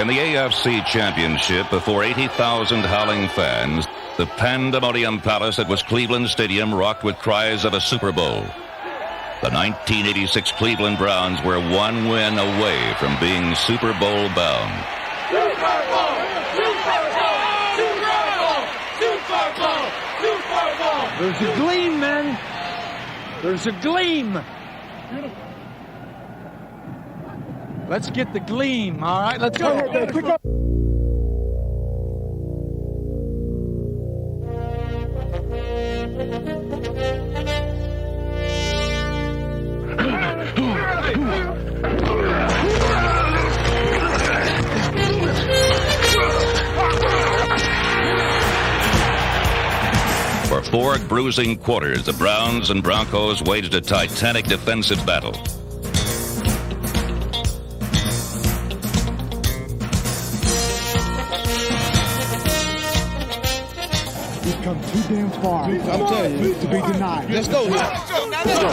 In the AFC Championship, before 80,000 howling fans, the Pandemonium Palace at was Cleveland Stadium rocked with cries of a Super Bowl. The 1986 Cleveland Browns were one win away from being Super Bowl bound. Super Bowl! Super Bowl! Super Bowl! Super Bowl! Super Bowl! There's a gleam, men. There's a gleam. Let's get the gleam, all right? Let's go. Quick up. For 4 bruising quarters, the Browns and Broncos waged a titanic defensive battle. We've come too damn far. I'm telling you, to be denied. Let's go. Let's go.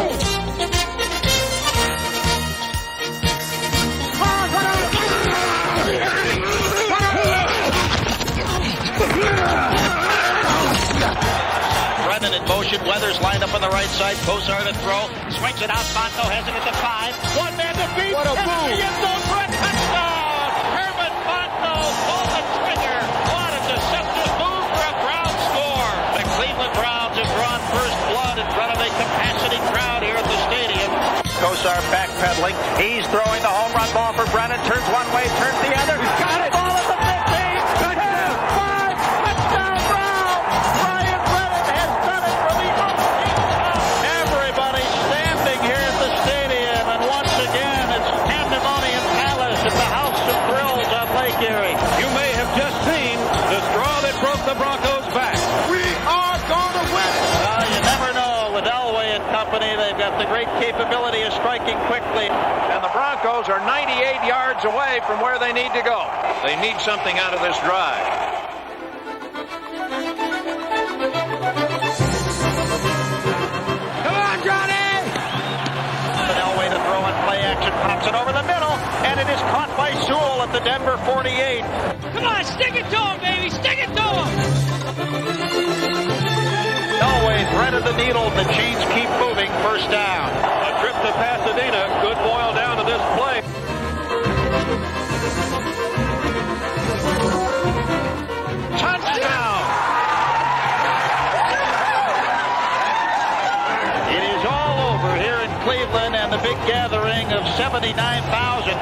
Brennan in motion. Weathers lined up on the right side. Kosar to throw. Swings it out. Fonto has it at the 5. One man to beat. What a boom. The end zone for a touchdown. Herman Fonto pulled the trigger. What a deceptive move for a Brown score. The Cleveland Browns have drawn first blood in front of a capacity crowd here at the stadium. Kosar backpedaling. He's throwing the home run ball for Brennan. Turns one way, turns the other. He's got it. Ball at the 15. 10, 5. Touchdown Brown. Brian Brennan has done it for the 18th time. Everybody standing here at the stadium. And once again, it's Pandemonium Palace at the House of Thrills on Lake Erie. You may have just seen the straw that broke the Broncos' back. We are going to win it. You never know with Elway and company. They've got the great capability of striking quickly. And the Broncos are 98 yards away from where they need to go. They need something out of this drive. Come on, Johnny! Elway to throw and play action. Pops it over the middle. And it is caught by Sewell at the Denver 48. Come on, stick it to him, baby! Stick it to him! Elway threaded the needle. The chains keep moving. First down. A trip to Pasadena could boil down to this play. Touchdown! It is all over here in Cleveland, and the big gathering of 79,915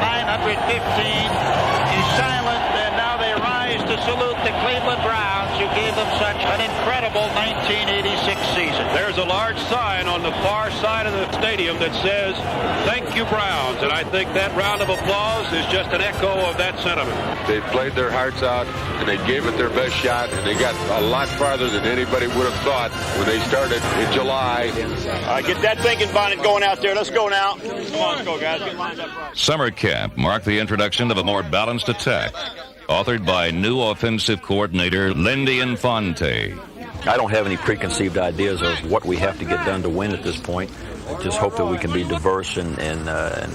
is silent, and now they rise to salute the Cleveland Browns, who gave them such an incredible 1986 season. There's a large sign on the far side of the stadium that says, "Thank you, Browns." And I think that round of applause is just an echo of that sentiment. They played their hearts out, and they gave it their best shot, and they got a lot farther than anybody would have thought when they started in July. Get that thinking bonnet going out there. Let's go now. Come on, let's go, guys. Get lined up right. Summer camp marked the introduction of a more balanced attack, authored by new offensive coordinator Lindy Infante. I don't have any preconceived ideas of what we have to get done to win at this point. Just hope that we can be diverse and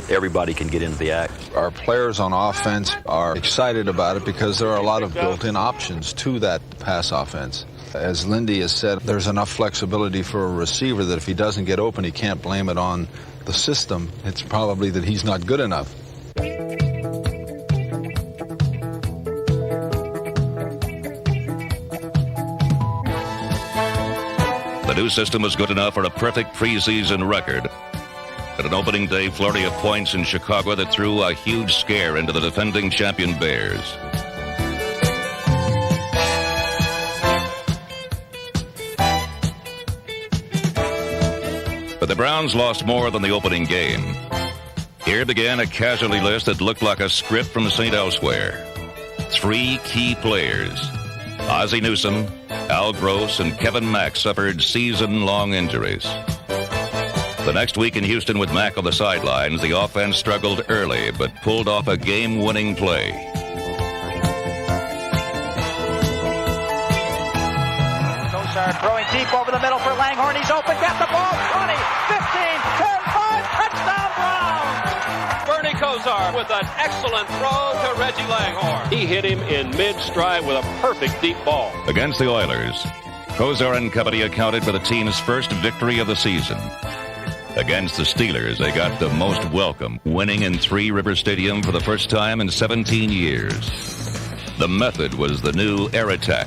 everybody can get into the act. Our players on offense are excited about it because there are a lot of built-in options to that pass offense. As Lindy has said, there's enough flexibility for a receiver that if he doesn't get open, he can't blame it on the system. It's probably that he's not good enough. The new system was good enough for a perfect preseason record. At an opening day flurry of points in Chicago that threw a huge scare into the defending champion Bears. But the Browns lost more than the opening game. Here began a casualty list that looked like a script from St. Elsewhere. 3 key players, Ozzie Newsome, Al Gross, and Kevin Mack, suffered season-long injuries. The next week in Houston with Mack on the sidelines, the offense struggled early but pulled off a game-winning play. Kosar throwing deep over the middle for Langhorne. He's open. Got the ball. 20, 15, 10, 5. Touchdown Browns! Bernie Kozar with an excellent throw to Reggie Langhorne. He hit him in mid-stride with a perfect deep ball. Against the Oilers, Kozar and company accounted for the team's first victory of the season. Against the Steelers, they got the most welcome, winning in Three River Stadium for the first time in 17 years. The method was the new air attack.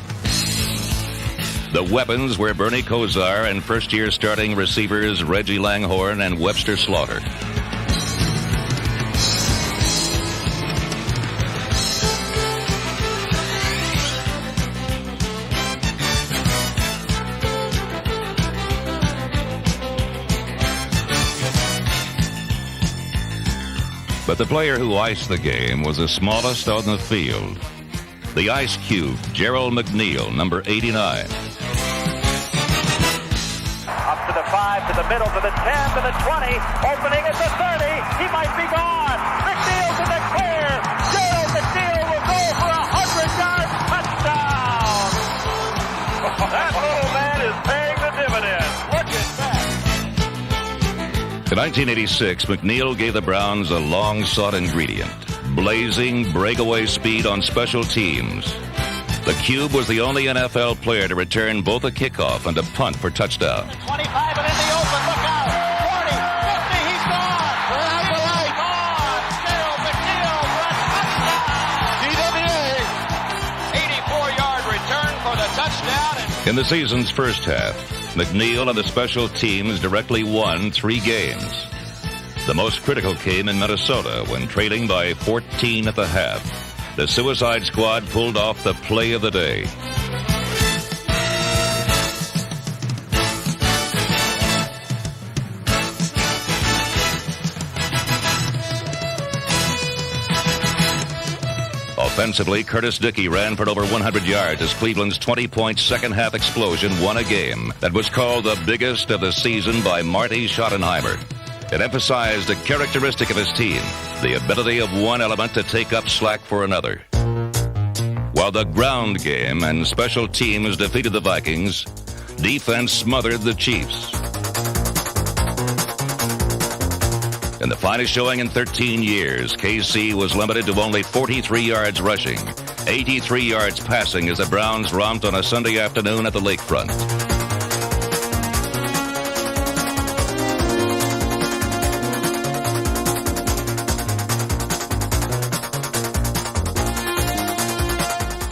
The weapons were Bernie Kozar and first-year starting receivers Reggie Langhorne and Webster Slaughter. But the player who iced the game was the smallest on the field. The Ice Cube, Gerald McNeil, number 89. Up to the 5, to the middle, to the 10, to the 20. Opening at the 30. He might be gone. McNeil's in the clear. Gerald McNeil will go for a 100-yard touchdown. That little man is paying the dividend. Look at that. In 1986, McNeil gave the Browns a long-sought ingredient: blazing breakaway speed on special teams. The Cube was the only NFL player to return both a kickoff and a punt for touchdowns. 25 and in the open. Look out. 40, 50. He's gone. He's gone. Gerald McNeil for a touchdown. DWA. 84-yard return for the touchdown. In the season's first half, McNeil and the special teams directly won 3 games. The most critical came in Minnesota when trailing by 14 at the half. The Suicide Squad pulled off the play of the day. Offensively, Curtis Dickey ran for over 100 yards as Cleveland's 20-point second-half explosion won a game that was called the biggest of the season by Marty Schottenheimer. It emphasized a characteristic of his team, the ability of one element to take up slack for another. While the ground game and special teams defeated the Vikings, defense smothered the Chiefs. In the finest showing in 13 years, KC was limited to only 43 yards rushing, 83 yards passing as the Browns romped on a Sunday afternoon at the lakefront.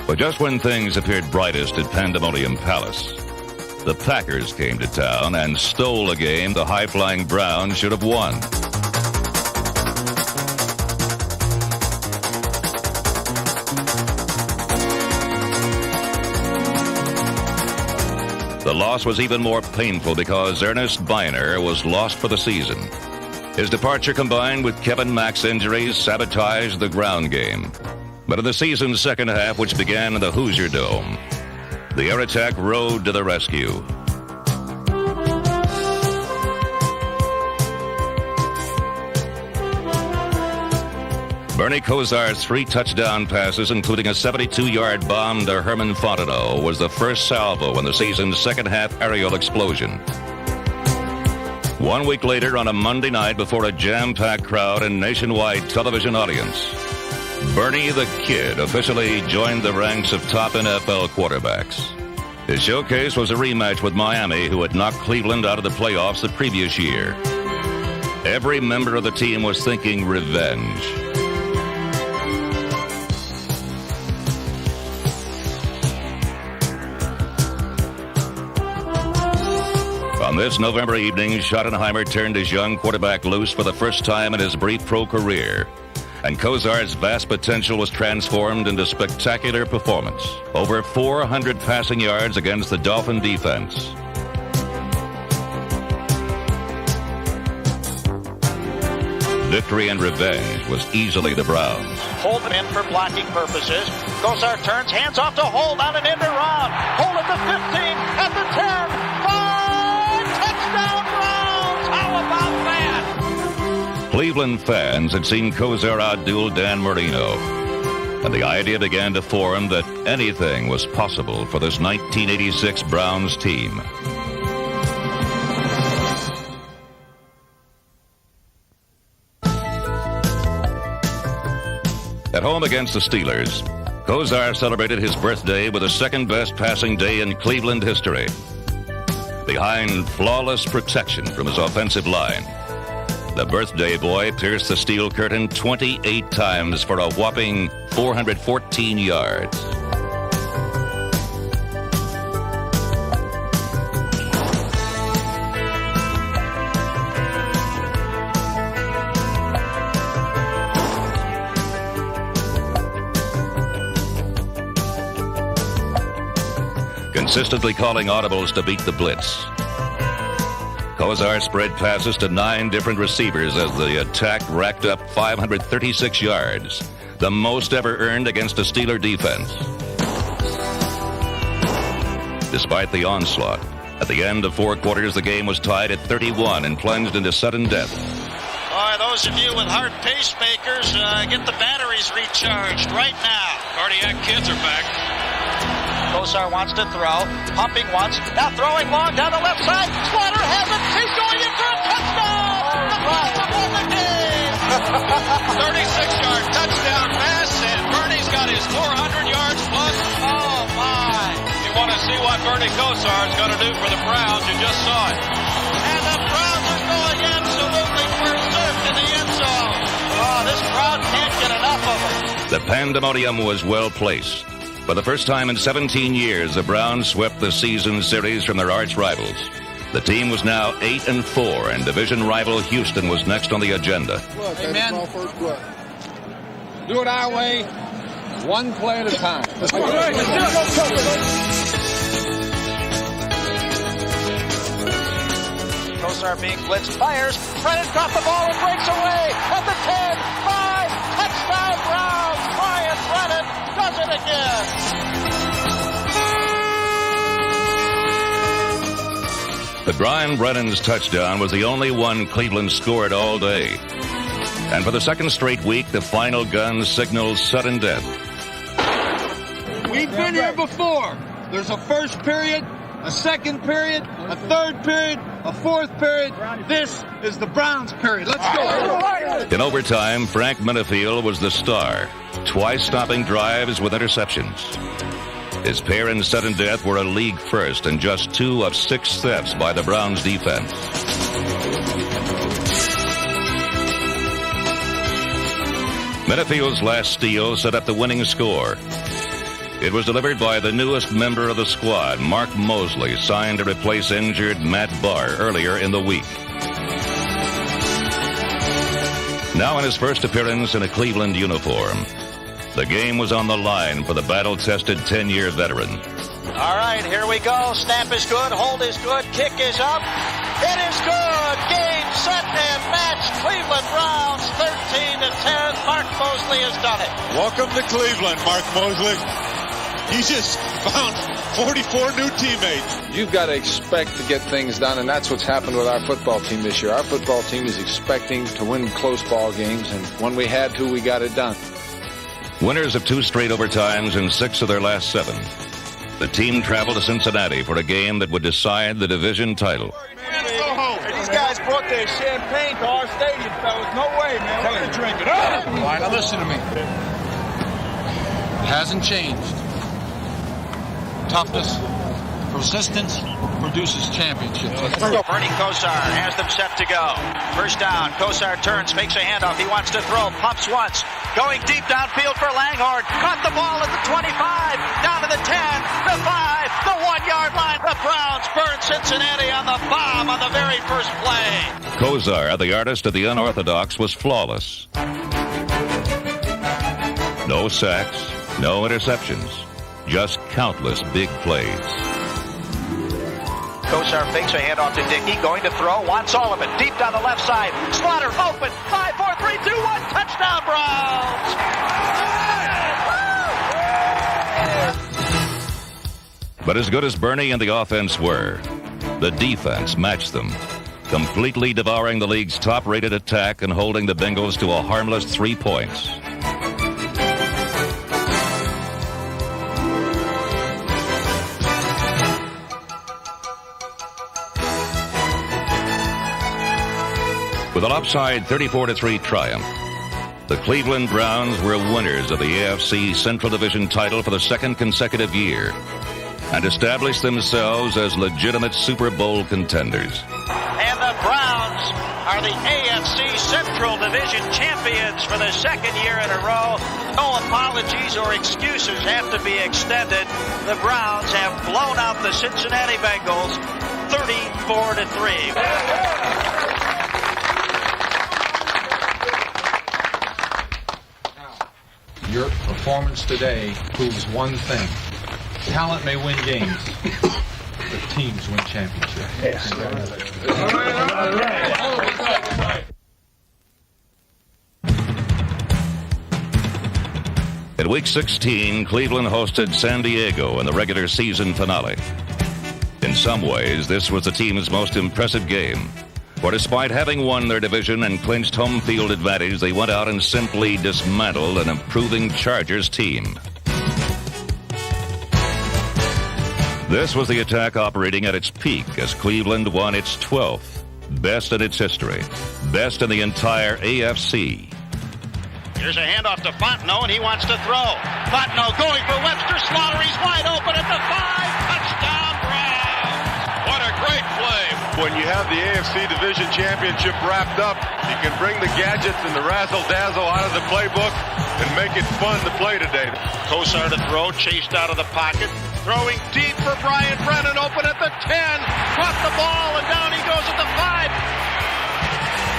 But just when things appeared brightest at Pandemonium Palace, the Packers came to town and stole a game the high-flying Browns should have won. The loss was even more painful because Ernest Biner was lost for the season. His departure combined with Kevin Mack's injuries sabotaged the ground game. But in the season's second half, which began in the Hoosier Dome, the air attack rode to the rescue. Bernie Kozar's 3 touchdown passes, including a 72-yard bomb to Herman Fontenot, was the first salvo in the season's second-half aerial explosion. 1 week later, on a Monday night before a jam-packed crowd and nationwide television audience, Bernie the Kid officially joined the ranks of top NFL quarterbacks. His showcase was a rematch with Miami, who had knocked Cleveland out of the playoffs the previous year. Every member of the team was thinking revenge. On this November evening, Schottenheimer turned his young quarterback loose for the first time in his brief pro career, and Kozar's vast potential was transformed into spectacular performance. Over 400 passing yards against the Dolphin defense. Victory and revenge was easily the Browns. Holden in for blocking purposes. Kozar turns, hands off to Holt on an end around. Holt at the 15, at the 10, 5, touchdown Browns! How about that? Cleveland fans had seen Kozar outduel Dan Marino, and the idea began to form that anything was possible for this 1986 Browns team. At home against the Steelers, Kozar celebrated his birthday with the second-best passing day in Cleveland history. Behind flawless protection from his offensive line, the birthday boy pierced the steel curtain 28 times for a whopping 414 yards. Consistently calling audibles to beat the blitz, Kozar spread passes to 9 different receivers as the attack racked up 536 yards, the most ever earned against a Steeler defense. Despite the onslaught, at the end of 4 quarters, the game was tied at 31 and plunged into sudden death. Boy, those of you with heart pacemakers, get the batteries recharged right now. Cardiac kids are back. Kozar wants to throw, pumping once, now throwing long down the left side. Slaughter has it, he's going in for a touchdown! The Browns won the game! 36-yard touchdown pass, and Bernie's got his 400 yards plus. Oh, my! You want to see what Bernie Kozar is going to do for the Browns? You just saw it. And the Browns are going absolutely berserk in the end zone. Oh, this crowd can't get enough of it. The pandemonium was well placed. For the first time in 17 years, the Browns swept the season series from their arch rivals. The team was now 8-4, and division rival Houston was next on the agenda. Amen. Do it our way, one play at a time. Kozar being blitzed, fires, Brennan got the ball and breaks away at the 10, 5, touchdown Browns, Brian Brennan does it again. But Brian Brennan's touchdown was the only one Cleveland scored all day. And for the second straight week, the final gun signaled sudden death. We've been here before. There's a first period, a second period, a third period, a fourth period. This is the Browns period. Let's go. In overtime, Frank Minifield was the star, twice stopping drives with interceptions. His pair in sudden death were a league first and just 2 of 6 thefts by the Browns defense. Minifield's last steal set up the winning score. It was delivered by the newest member of the squad, Mark Mosley, signed to replace injured Matt Barr earlier in the week. Now in his first appearance in a Cleveland uniform, the game was on the line for the battle-tested 10-year veteran. All right, here we go. Snap is good, hold is good, kick is up. It is good. Game, set, and match. Cleveland Browns 13-10. Mark Mosley has done it. Welcome to Cleveland, Mark Mosley. You just found 44 new teammates. You've got to expect to get things done, and that's what's happened with our football team this year. Our football team is expecting to win close ball games, and when we had to, we got it done. Winners of 2 straight overtimes and 6 of their last 7. The team traveled to Cincinnati for a game that would decide the division title. These guys brought their champagne to our stadium, fellas. No way, man. We're going to drink it. All right, now listen to me. It hasn't changed. Toughness, persistence produces championships. Bernie Kozar has them set to go. First down, Kozar turns, fakes a handoff. He wants to throw, pumps once. Going deep downfield for Langhorne. Caught the ball at the 25, down to the 10, the 5, the 1-yard line. The Browns burn Cincinnati on the bomb on the very first play. Kozar, the artist of the unorthodox, was flawless. No sacks, no interceptions, just countless big plays. Kozar fakes a handoff to Dickey, going to throw, wants all of it, deep down the left side. Slaughter open, 5, 4, 3, 2, 1, touchdown Browns! But as good as Bernie and the offense were, the defense matched them, completely devouring the league's top-rated attack and holding the Bengals to a harmless 3 points. With a lopsided 34-3 triumph, The Cleveland Browns were winners of the AFC Central Division title for the second consecutive year and established themselves as legitimate Super Bowl contenders. And the Browns are the AFC Central Division champions for the second year in a row. No apologies or excuses have to be extended. The Browns have blown out the Cincinnati Bengals 34-3. Your performance today proves one thing. Talent may win games, but teams win championships. Yes. In Week 16, Cleveland hosted San Diego in the regular season finale. In some ways, this was the team's most impressive game. For despite having won their division and clinched home field advantage, they went out and simply dismantled an improving Chargers team. This was the attack operating at its peak as Cleveland won its 12th, best in its history, best in the entire AFC. Here's a handoff to Fontenot, and he wants to throw. Fontenot going for Webster. Slaughter, he's wide open at the 5. Touchdown, Browns. What a great play. When you have the AFC Division Championship wrapped up, you can bring the gadgets and the razzle-dazzle out of the playbook and make it fun to play today. Kosar to throw, chased out of the pocket. Throwing deep for Brian Brennan, open at the 10. Caught the ball, and down he goes at the 5.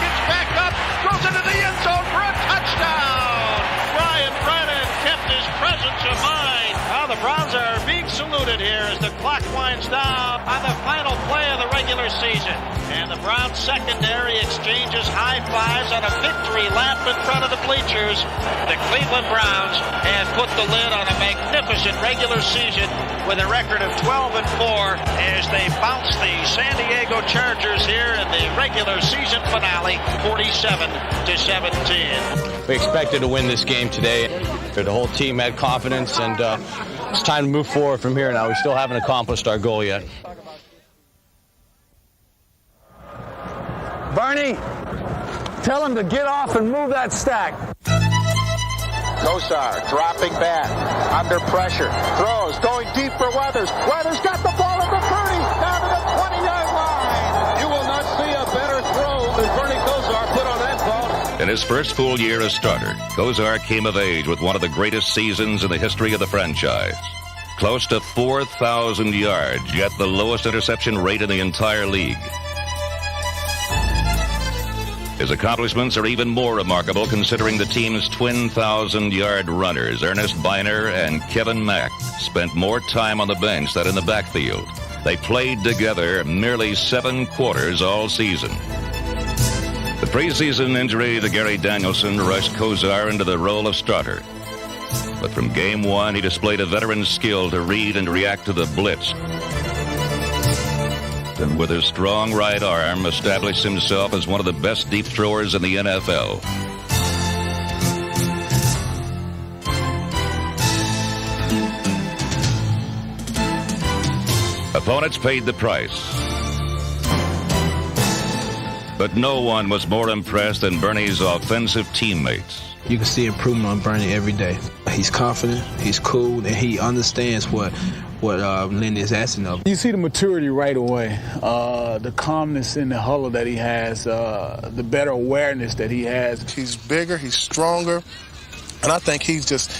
Gets back up, goes into the end zone for a touchdown. Brian Brennan kept his presence of mind. Now the Browns are being saluted here as the clock winds down on the final play of the regular season. And the Browns secondary exchanges high fives on a victory lap in front of the bleachers. The Cleveland Browns have put the lid on a magnificent regular season with a record of 12-4 as they bounce the San Diego Chargers here in the regular season finale, 47-17. We expected to win this game today. The whole team had confidence, and it's time to move forward from here now. We still haven't accomplished our goal yet. Bernie, tell him to get off and move that stack. Kosar dropping back, under pressure, throws, going deep for Weathers. Weathers got the ball at the 30, down to the 20-yard line. You will not see a better throw than Bernie Kosar put on that ball. In his first full year as starter, Kosar came of age with one of the greatest seasons in the history of the franchise. Close to 4,000 yards, yet the lowest interception rate in the entire league. His accomplishments are even more remarkable considering the team's twin 1,000-yard runners, Ernest Biner and Kevin Mack, spent more time on the bench than in the backfield. They played together nearly 7 quarters all season. The preseason injury to Gary Danielson rushed Kosar into the role of starter. But from game one, he displayed a veteran's skill to read and react to the blitz. And with his strong right arm, established himself as one of the best deep throwers in the NFL. Opponents paid the price. But no one was more impressed than Bernie's offensive teammates. You can see improvement on Bernie every day. He's confident, he's cool, and he understands what Lindy is asking of him. You see the maturity right away, the calmness in the huddle that he has, the better awareness that he has. He's bigger, he's stronger, and I think he's just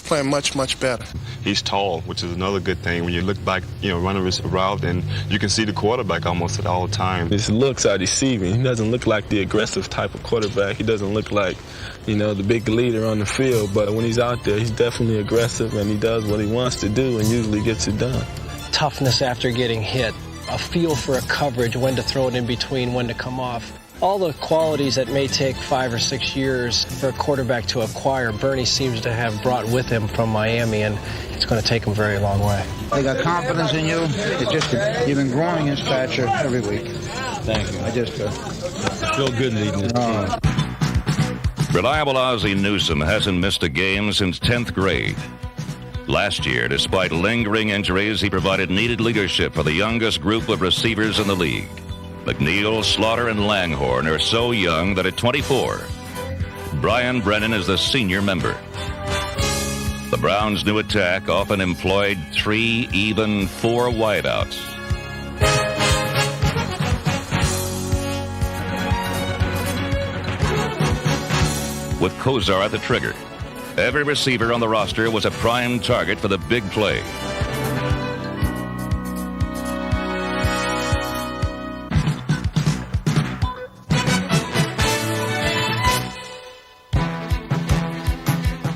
playing much, much better. He's tall, which is another good thing. When you look back, running this route, and you can see the quarterback almost at all times. His looks are deceiving. He doesn't look like the aggressive type of quarterback. He doesn't look like, the big leader on the field. But when he's out there, he's definitely aggressive, and he does what he wants to do and usually gets it done. Toughness after getting hit, a feel for a coverage, when to throw it in between, when to come off. All the qualities that may take 5 or 6 years for a quarterback to acquire, Bernie seems to have brought with him from Miami, and it's going to take him a very long way. They got confidence in you. You've been growing in stature every week. Thank you. I just feel good leading this team. Reliable Ozzie Newsome hasn't missed a game since 10th grade. Last year, despite lingering injuries, he provided needed leadership for the youngest group of receivers in the league. McNeil, Slaughter, and Langhorne are so young that at 24, Brian Brennan is the senior member. The Browns' new attack often employed 3, even 4 wideouts. With Kozar at the trigger, every receiver on the roster was a prime target for the big play.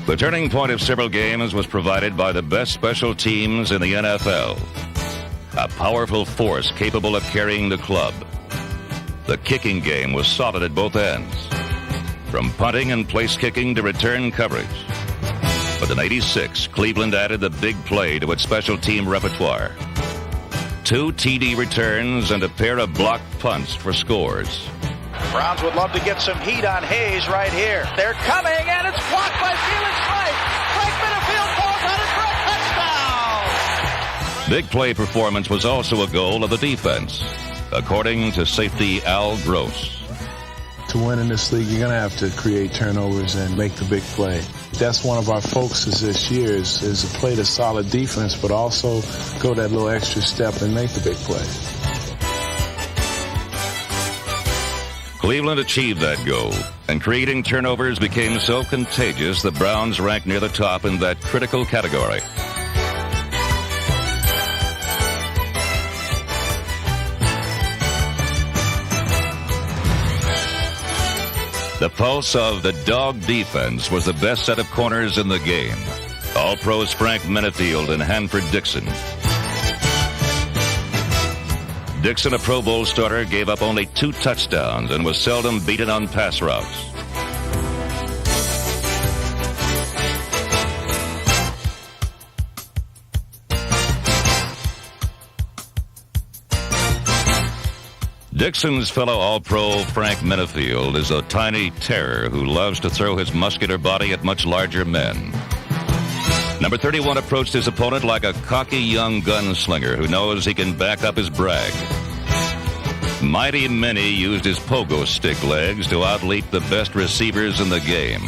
The turning point of several games was provided by the best special teams in the NFL. A powerful force capable of carrying the club. The kicking game was solid at both ends, from punting and place kicking to return coverage. But in '86, Cleveland added the big play to its special team repertoire. 2 TD returns and a pair of blocked punts for scores. Browns would love to get some heat on Hayes right here. They're coming, and it's blocked by Felix Wright. Frank Minifield falls on it for a touchdown. Big play performance was also a goal of the defense, according to safety Al Gross. To win in this league, you're going to have to create turnovers and make the big play. That's one of our focuses this year is to play the solid defense, but also go that little extra step and make the big play. Cleveland achieved that goal, and creating turnovers became so contagious the Browns ranked near the top in that critical category. The pulse of the dog defense was the best set of corners in the game. All-Pros Frank Minifield and Hanford Dixon. Dixon, a Pro Bowl starter, gave up only 2 touchdowns and was seldom beaten on pass routes. Dixon's fellow All-Pro Frank Minifield is a tiny terror who loves to throw his muscular body at much larger men. Number 31 approached his opponent like a cocky young gunslinger who knows he can back up his brag. Mighty Minnie used his pogo stick legs to outleap the best receivers in the game.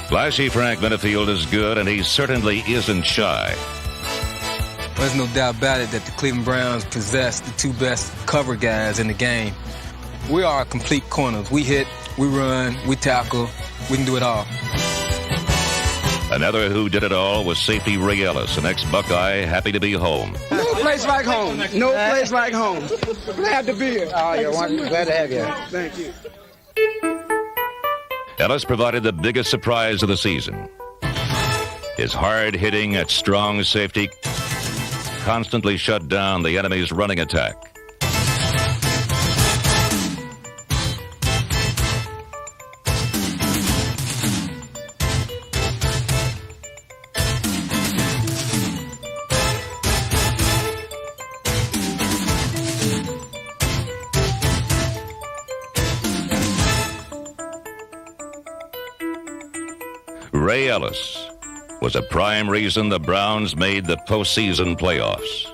Flashy Frank Minifield is good, and he certainly isn't shy. There's no doubt about it that the Cleveland Browns possess the 2 best cover guys in the game. We are complete corners. We hit, we run, we tackle, we can do it all. Another who did it all was safety Ray Ellis, an ex-Buckeye happy to be home. No place like home. No place like home. Glad to be here. Oh, you're glad to have you. Thank you. Ellis provided the biggest surprise of the season. His hard-hitting at strong safety constantly shut down the enemy's running attack. Ray Ellis was a prime reason the Browns made the postseason playoffs.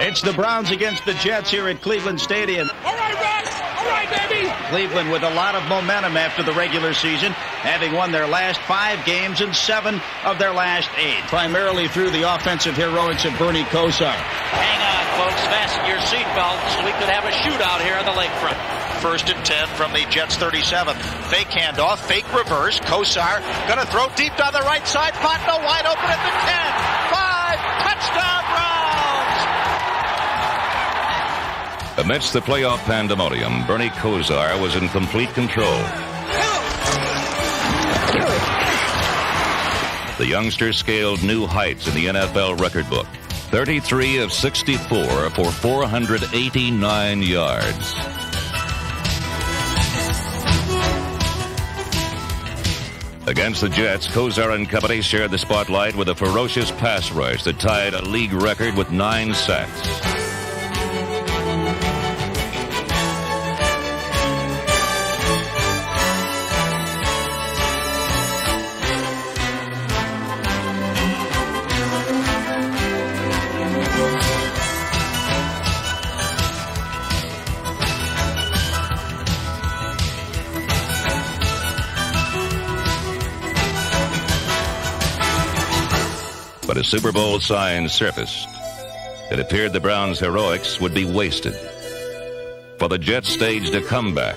It's the Browns against the Jets here at Cleveland Stadium. All right, Rex. All right, baby. Cleveland with a lot of momentum after the regular season, having won their last 5 games and 7 of their last 8, primarily through the offensive heroics of Bernie Kosar. Hang on, folks. Fasten your seatbelts. We could have a shootout here on the lakefront. 1st and 10 from the Jets 37. Fake handoff, fake reverse. Kosar going to throw deep down the right side. Fontenot wide open at the 10. 5. Touchdown, Browns. Amidst the playoff pandemonium, Bernie Kosar was in complete control. The youngster scaled new heights in the NFL record book. 33 of 64 for 489 yards. Against the Jets, Kozar and company shared the spotlight with a ferocious pass rush that tied a league record with 9 sacks. But a Super Bowl sign surfaced. It appeared the Browns' heroics would be wasted. For the Jets staged a comeback.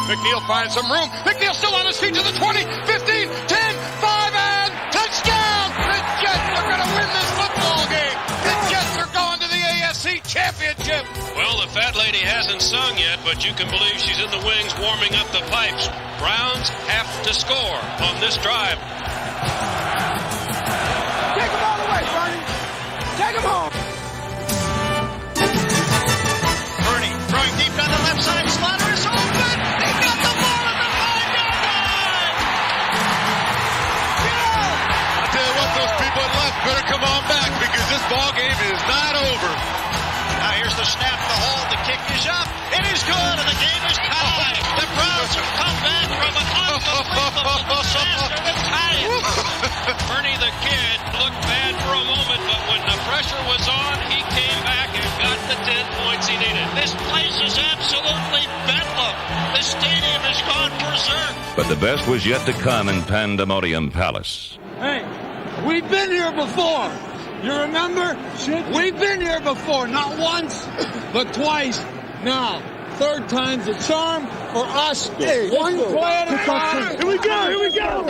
McNeil finds some room. McNeil still on his feet to the 20, 15, 10, 5, and touchdown! The Jets are going to win this football game. The Jets are going to the AFC Championship. Well, the fat lady hasn't sung yet, but you can believe she's in the wings warming up the pipes. Browns have to score on this drive. Take them all away, Bernie. Take them home. Bernie throwing deep down the left side. Slaughter is open. He got the ball at the 5-yard line. Yeah. I tell you what, those people at left better come on back because this ball game is not over. Now here's the snap, the hold, the kick is up. It is good, and the game is tied. The Browns have come back from an unbelievable disaster to tie it. Bernie the Kid looked bad for a moment, but when the pressure was on, he came back and got the 10 points he needed. This place is absolutely bedlam. The stadium has gone berserk. But the best was yet to come in Pandemonium Palace. Hey, we've been here before. You remember? We've been here before, not once, but twice. Now, third time's a charm for us. Hey, one play at a time. Here we go, here we go.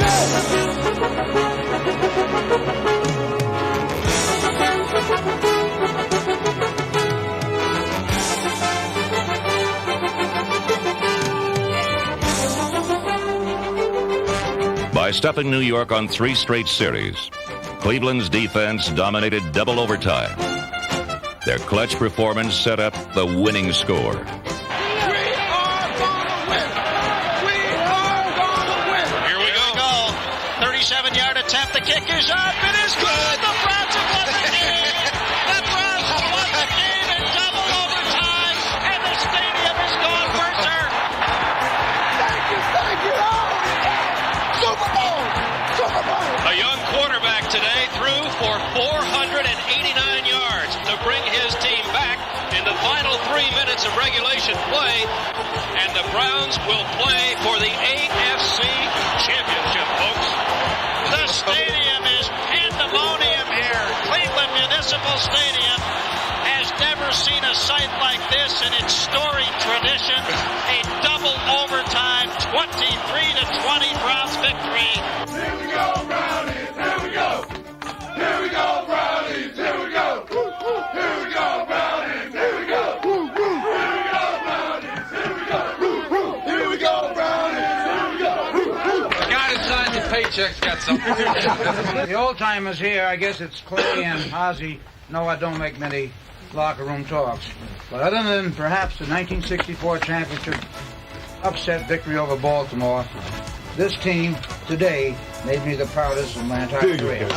By stuffing New York on 3 straight series, Cleveland's defense dominated double overtime. Their clutch performance set up the winning score. We are going to win. We are going to win. Here we go. 37-yard attempt. The kick is up. It is good. The Browns have won the game. The Browns have won the game in double overtime, and the stadium has gone berserk. Thank you. Oh, yeah. Super Bowl. A young quarterback today threw for 489 yards to bring his team back in the final 3 minutes of regulation play, and the Browns will play for the AFC Championship, folks. The stadium is pandemonium here. Cleveland Municipal Stadium has never seen a sight like this in its storied tradition. A double overtime 23-20 Browns victory. Here we go, Brownies. Here we go. Here we go, Brownies. Here we go. Here we go, Brownies. Here we go. Here we go, Brownies. Here we go. Here we go, Brownies. Here we go. The guy that signs the paycheck's got something. The old timers here, I guess it's Clay and Ozzie. No, I don't make many locker room talks. But other than perhaps the 1964 championship upset victory over Baltimore, this team today made me the proudest of my entire career.